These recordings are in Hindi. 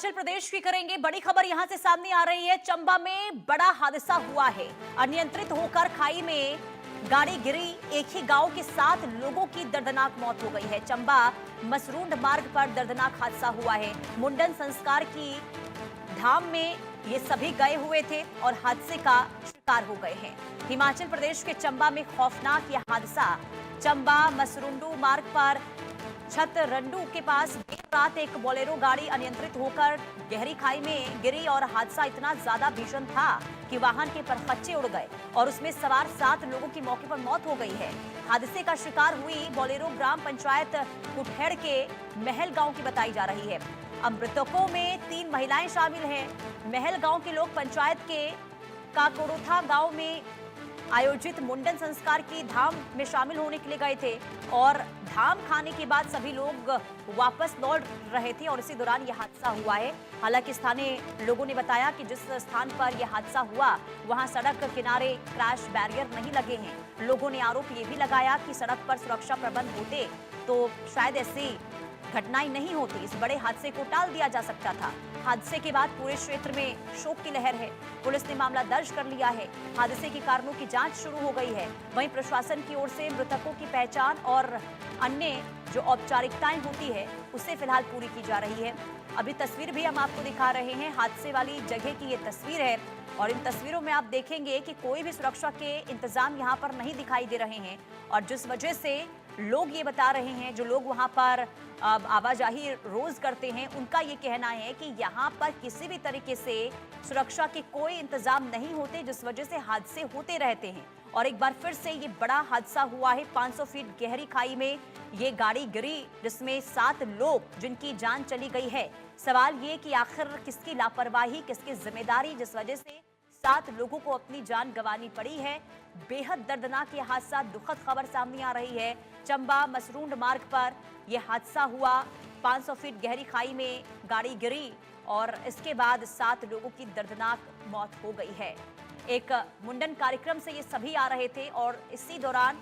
हिमाचल प्रदेश की करेंगे बड़ी खबर यहां से सामने आ रही है। चंबा में बड़ा हादसा हुआ है। अनियंत्रित होकर खाई में गाड़ी गिरी। एक ही गांव के 7 लोगों की दर्दनाक मौत हो गई है। चंबा मसरूंड मार्ग पर दर्दनाक हादसा हुआ है। मुंडन संस्कार की धाम में ये सभी गए हुए थे और हादसे का शिकार हो गए हैं। हिमाचल प्रदेश के चंबा में खौफनाक यह हादसा। चंबा मसरूंडू मार्ग पर छतरंडू के पास देर रात एक बोलेरो गाड़ी अनियंत्रित होकर गहरी खाई में गिरी और हादसा इतना ज्यादा भीषण था कि वाहन के परखच्चे उड़ गए और उसमें सवार 7 लोगों की मौके पर मौत हो गई है। हादसे का शिकार हुई बोलेरो ग्राम पंचायत कुठेड़ के महल गांव की बताई जा रही है। अब मृतकों में 3 महिलाएं शामिल हैं। महल गांव के लोग पंचायत के काकोरोथा गांव में आयोजित मुंडन संस्कार की धाम में शामिल होने के लिए गए थे और धाम खाने के बाद सभी लोग वापस लौट रहे थे और इसी दौरान यह हादसा हुआ है। हालांकि स्थानीय लोगों ने बताया कि जिस स्थान पर यह हादसा हुआ वहां सड़क किनारे क्रैश बैरियर नहीं लगे हैं। लोगों ने आरोप ये भी लगाया कि सड़क पर सुरक्षा प्रबंध होते तो शायद ऐसी घटनाएं नहीं होती, इस बड़े हादसे को टाल दिया जा सकता था। हादसे के बाद पूरे क्षेत्र में शोक की लहर है। पुलिस ने मामला दर्ज कर लिया है। हादसे के कारणों की जांच शुरू हो गई है। वहीं प्रशासन की ओर से मृतकों की पहचान और अन्य जो औपचारिकताएं होती है उससे फिलहाल पूरी की जा रही है। अभी तस्वीर भी हम आपको दिखा रहे हैं। हादसे वाली जगह की ये तस्वीर है और इन तस्वीरों में आप देखेंगे कि कोई भी सुरक्षा के इंतजाम यहाँ पर नहीं दिखाई दे रहे हैं और जिस वजह से लोग ये बता रहे हैं, जो लोग वहां पर आवाजाही रोज करते हैं, उनका ये कहना है कि यहाँ पर किसी भी तरीके से सुरक्षा के कोई इंतजाम नहीं होते, जिस वजह से हादसे होते रहते हैं। और एक बार फिर से ये बड़ा हादसा हुआ है। 500 फीट गहरी खाई में ये गाड़ी गिरी जिसमें 7 लोग जिनकी जान चली गई है। सवाल ये कि आखिर किसकी लापरवाही, किसकी जिम्मेदारी, जिस वजह से 7 लोगों को अपनी जान गंवानी पड़ी है। बेहद दर्दनाक ये हादसा, दुखद खबर सामने आ रही है। चंबा मसरूंड मार्ग पर यह हादसा हुआ। 500 फीट गहरी खाई में गाड़ी गिरी और इसके बाद 7 लोगों की दर्दनाक मौत हो गई है। एक मुंडन कार्यक्रम से ये सभी आ रहे थे और इसी दौरान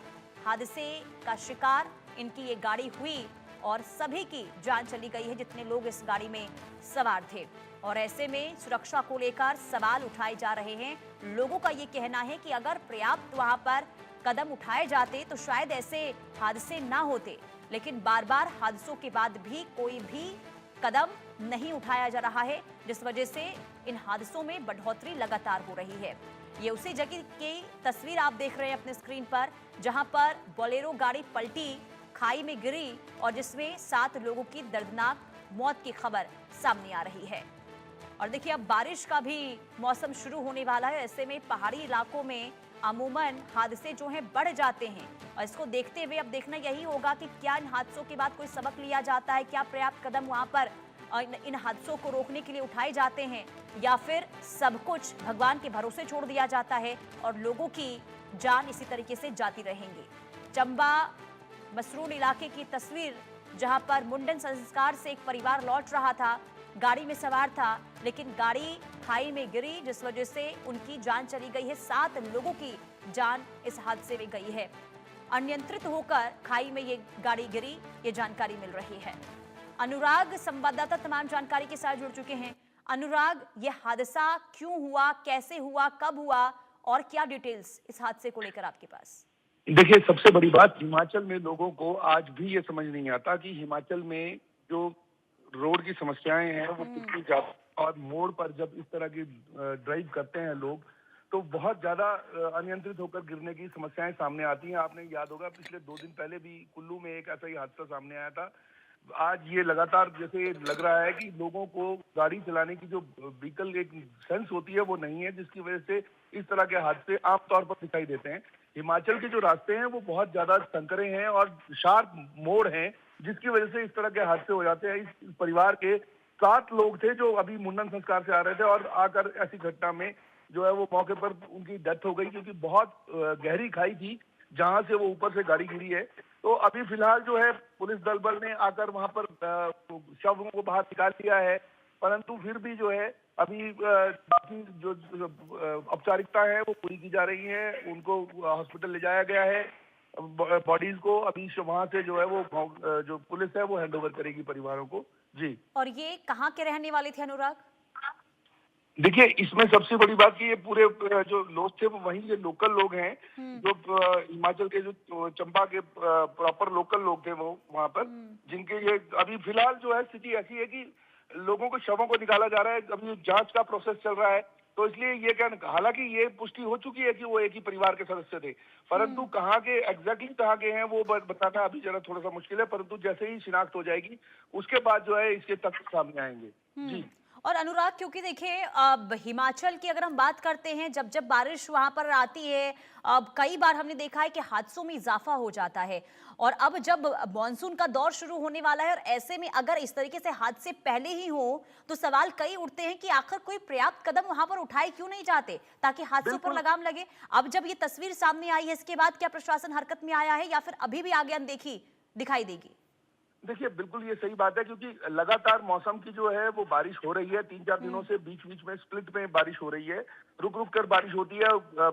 हादसे का शिकार इनकी ये गाड़ी हुई और सभी की जान चली गई है जितने लोग इस गाड़ी में सवार थे। और ऐसे में सुरक्षा को लेकर सवाल उठाए जा रहे हैं। लोगों का ये कहना है कि अगर पर्याप्त वहां पर कदम उठाए जाते तो शायद ऐसे हादसे ना होते, लेकिन बार बार हादसों के बाद भी कोई भी कदम नहीं उठाया जा रहा है, जिस वजह से इन हादसों में बढ़ोतरी लगातार हो रही है। ये उसी जगह की तस्वीर आप देख रहे हैं अपने स्क्रीन पर, जहां पर बोलेरो गाड़ी पलटी, खाई में गिरी और जिसमें 7 लोगों की दर्दनाक मौत की खबर सामने आ रही है। और देखिए, अब बारिश का भी मौसम शुरू होने वाला है। ऐसे में पहाड़ी इलाकों में अमूमन हादसे जो हैं बढ़ जाते हैं और इसको देखते हुए अब देखना यही होगा कि क्या इन हादसों के बाद कोई सबक लिया जाता है, क्या पर्याप्त कदम वहां पर इन हादसों को रोकने के लिए उठाए जाते हैं, या फिर सब कुछ भगवान के भरोसे छोड़ दिया जाता है और लोगों की जान इसी तरीके से जाती रहेंगी। चंबा मसरूंड इलाके की तस्वीर, जहां पर मुंडन संस्कार से एक परिवार लौट रहा था, गाड़ी में सवार था, लेकिन गाड़ी खाई में गिरी जिस वजह से उनकी जान चली गई है। 7 लोगों की जान इस हादसे में गई है। अनियंत्रित होकर खाई में ये गाड़ी गिरी, ये जानकारी मिल रही है। अनुराग संवाददाता तमाम जानकारी के साथ जुड़ चुके हैं। अनुराग, ये हादसा क्यों हुआ, कैसे हुआ, कब हुआ और क्या डिटेल्स इस हादसे को लेकर आपके पास? देखिए, सबसे बड़ी बात, हिमाचल में लोगों को आज भी ये समझ नहीं आता कि हिमाचल में जो रोड की समस्याएं हैं वो कितनी ज्यादा, और मोड़ पर जब इस तरह की ड्राइव करते हैं लोग तो बहुत ज्यादा अनियंत्रित होकर गिरने की समस्याएं सामने आती हैं। आपने याद होगा, पिछले 2 दिन पहले भी कुल्लू में एक ऐसा ही हादसा सामने आया था। आज ये लगातार जैसे लग रहा है कि लोगों को गाड़ी चलाने की जो व्हीकल एक सेंस होती है वो नहीं है, जिसकी वजह से इस तरह के हादसे आमतौर पर दिखाई देते हैं। हिमाचल के जो रास्ते हैं वो बहुत ज्यादा संकरे हैं और शार्प मोड़ हैं, जिसकी वजह से इस तरह के हादसे हो जाते हैं। इस परिवार के 7 लोग थे जो अभी मुंडन संस्कार से आ रहे थे और आकर ऐसी घटना में जो है वो मौके पर उनकी डेथ हो गई, क्योंकि बहुत गहरी खाई थी जहां से वो ऊपर से गाड़ी गिरी है। तो अभी फिलहाल जो है पुलिस दल बल ने आकर वहां पर शवों को बाहर निकाल लिया है, परंतु फिर भी जो है अभी बाकी जो औपचारिकता है वो पूरी की जा रही है। उनको हॉस्पिटल ले जाया गया है। बॉडीज को अभी वहां से जो है वो जो पुलिस है वो हैंड ओवर करेगी परिवारों को, जी। और ये कहाँ के रहने वाले थे अनुराग? देखिए, इसमें सबसे बड़ी बात कि ये पूरे जो लोग थे वो वहीं के लोकल लोग हैं, जो हिमाचल के जो चंबा के प्रॉपर लोकल लोग थे वो वहाँ पर, जिनके ये अभी फिलहाल जो है स्थिति ऐसी है कि लोगों को शवों को निकाला जा रहा है, अभी जांच का प्रोसेस चल रहा है, तो इसलिए ये क्या, हालांकि ये पुष्टि हो चुकी है कि वो एक ही परिवार के सदस्य थे, परंतु कहाँ के एग्जैक्टली कहाँ के हैं वो बताना अभी जरा थोड़ा सा मुश्किल है, परंतु जैसे ही शिनाख्त हो जाएगी उसके बाद जो है इसके तथ्य सामने आएंगे। जी। और अनुराग, क्योंकि देखिए अब हिमाचल की अगर हम बात करते हैं, जब जब बारिश वहां पर आती है, अब कई बार हमने देखा है कि हादसों में इजाफा हो जाता है। और अब जब मॉनसून का दौर शुरू होने वाला है और ऐसे में अगर इस तरीके से हादसे पहले ही हो तो सवाल कई उठते हैं कि आखिर कोई पर्याप्त कदम वहां पर उठाए क्यों नहीं जाते ताकि हादसों पर लगाम लगे। अब जब ये तस्वीर सामने आई है, इसके बाद क्या प्रशासन हरकत में आया है या फिर अभी भी आगे अनदेखी दिखाई देगी? देखिए, बिल्कुल ये सही बात है, क्योंकि लगातार मौसम की जो है वो बारिश हो रही है, 3-4 दिनों से बीच बीच में स्प्लिट में बारिश हो रही है, रुक रुक कर बारिश होती है,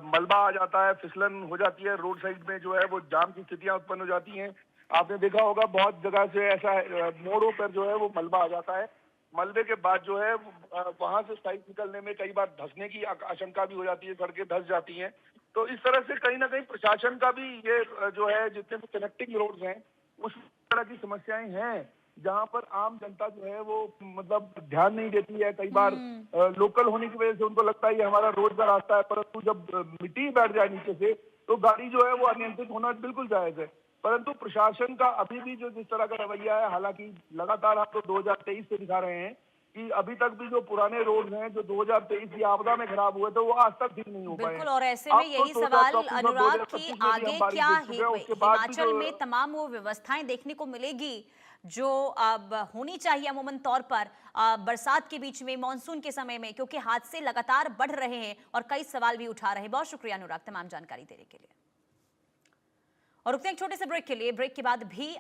मलबा आ जाता है, फिसलन हो जाती है, रोड साइड में जो है वो जाम की स्थितियां उत्पन्न हो जाती हैं। आपने देखा होगा बहुत जगह से ऐसा मोड़ों पर जो है वो मलबा आ जाता है, मलबे के बाद जो है वहां से साइड निकलने में कई बार धंसने की आशंका भी हो जाती है, सड़कें धंस जाती हैं। तो इस तरह से कहीं ना कहीं प्रशासन का भी ये जो है जितने भी कनेक्टिंग रोड्स हैं उस तरह की समस्याएं हैं, जहां पर आम जनता जो है वो मतलब ध्यान नहीं देती है। कई बार लोकल होने की वजह से उनको लगता है ये हमारा रोड का रास्ता है, परंतु जब मिट्टी बैठ जाए नीचे से तो गाड़ी जो है वो अनियंत्रित होना बिल्कुल जायज है। परंतु प्रशासन का अभी भी जो जिस तरह का रवैया है, हालांकि लगातार हम तो 2023 से दिखा रहे हैं कि अभी तक भी जो पुराने रोड हैं जो 2023 की आपदा में खराब हुए थे वो आज तक ठीक नहीं हो पाए। बिल्कुल, और ऐसे में यही सवाल अनुराग की आगे क्या हिमाचल में तमाम वो व्यवस्थाएं देखने को मिलेगी जो अब होनी चाहिए अमूमन तौर पर बरसात के बीच में, मानसून के समय में, क्योंकि हादसे लगातार बढ़ रहे हैं और कई सवाल भी उठा रहे हैं। बहुत शुक्रिया अनुराग तमाम जानकारी देने के लिए। और रुकते हैं एक छोटे से ब्रेक के लिए, ब्रेक के बाद भी